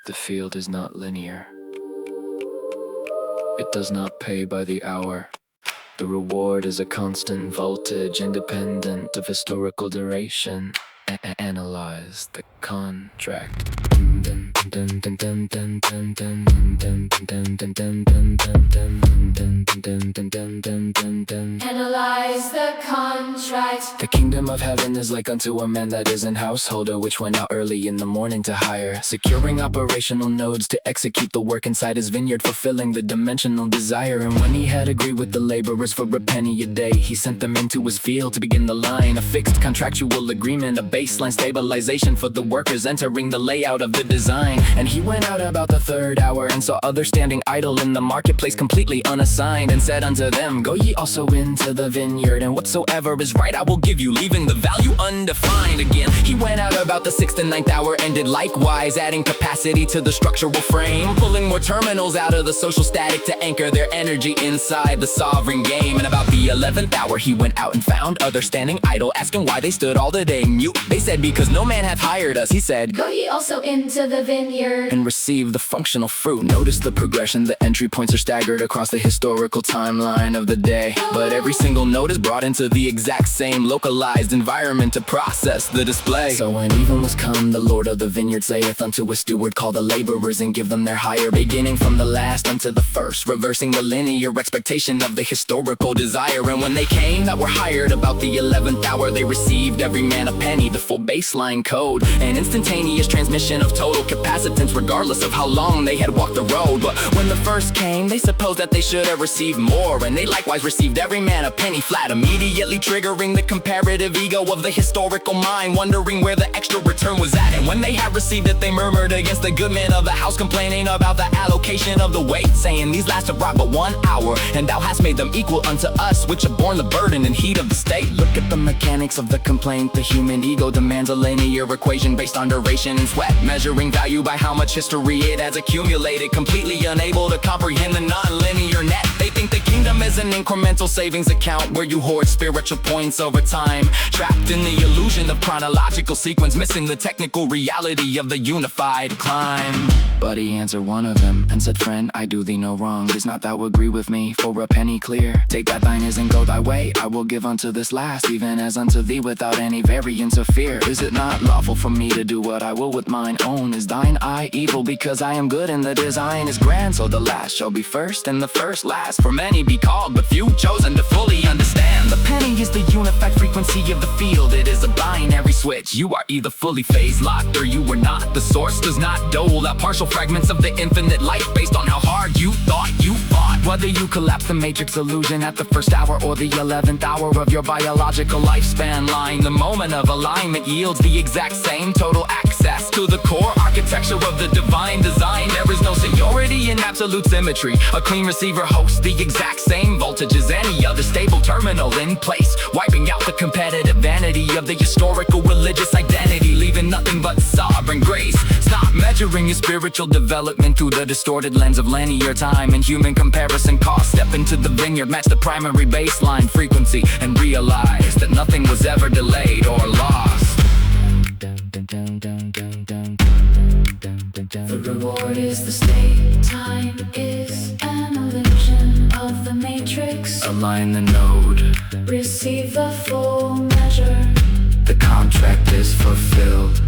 The field is not linear. It does not pay by the hour. The reward is a constant voltage, independent of historical duration. Analyze the contract. Analyze the contract. The kingdom of heaven is like unto a man that is an householder, which went out early in the morning to hire, securing operational nodes to execute the work inside his vineyard, fulfilling the dimensional desire. And when he had agreed with the laborers for a penny a day, he sent them into his field to begin the line. A fixed contractual agreement, a baseline stabilization for the workers entering the layout of the design. And he went out about the third hour and saw others standing idle in the marketplace, completely unassigned, and said unto them, Go ye also into the vineyard, and whatsoever is right I will give you, leaving the value undefined. Again he went out about the sixth and ninth hour, and did likewise, adding capacity to the structural frame, pulling more terminals out of the social static to anchor their energy inside the sovereign game. And about the 11th hour he went out and found others standing idle, asking why they stood all the day mute. They said, Because no man hath hired us. He said, Go ye also into the vineyard, and receive the functional fruit. Notice the progression, the entry points are staggered across the historical timeline of the day, but every single node is brought into the exact same localized environment to process the display. So when even was come, the Lord of the vineyard saith unto his steward, Call the laborers and give them their hire, beginning from the last unto the first, reversing the linear expectation of the historical desire. And when they came that were hired about the 11th hour, they received every man a penny, the full baseline code, an instantaneous transmission of total capacitance, regardless of how long they had walked the road. But when the first came, they supposed that they should have received more, and they likewise received every man a penny flat, immediately triggering the comparative ego of the historical mind, wondering where the extra return was at. And when they had received it, they murmured against the good man of the house, complaining about the allocation of the weight, saying, These last have brought but 1 hour, and thou hast made them equal unto us, which have borne the burden and heat of the state. Look at the mechanics of the complaint. The human ego demands a linear equation based on duration and sweat, measuring value by how much history it has accumulated, completely unable to comprehend the non-linear net. They think the kingdom is an incremental savings account where you hoard spiritual points over time, trapped in the illusion of chronological sequence, missing the technical reality of the unified climb. But he answered one of them and said, Friend, I do thee no wrong. Is not thou agree with me for a penny clear? Take that thine is and go thy way. I will give unto this last, even as unto thee, without any variance of fear. Is it not lawful for me to do what I will with mine own? Is thine eye evil because I am good and the design is grand? So the last shall be first and the first last. For many be called, but few chosen to fully understand. The penny is the unified frequency of the field. It is a binary switch. You are either fully phase locked or you are not. The source does not dole out partial fragments of the infinite light based on how hard you thought you fought. Whether you collapse the matrix illusion at the first hour or the 11th hour of your biological lifespan line, the moment of alignment yields the exact same total access to the core architecture of the divine design. There is no seniority in absolute symmetry. A clean receiver hosts the exact same voltage as any other stable terminal in place, wiping out the competitive vanity of the historical religious identity, leaving nothing but sovereign grace. Stop measuring your spiritual development through the distorted lens of linear time and human comparison cost. Step into the vineyard, match the primary baseline frequency, and realize that nothing was ever delayed or lost. the reward is the state. Time is an illusion of the matrix. Align the node. Receive the full measure. The contract is fulfilled.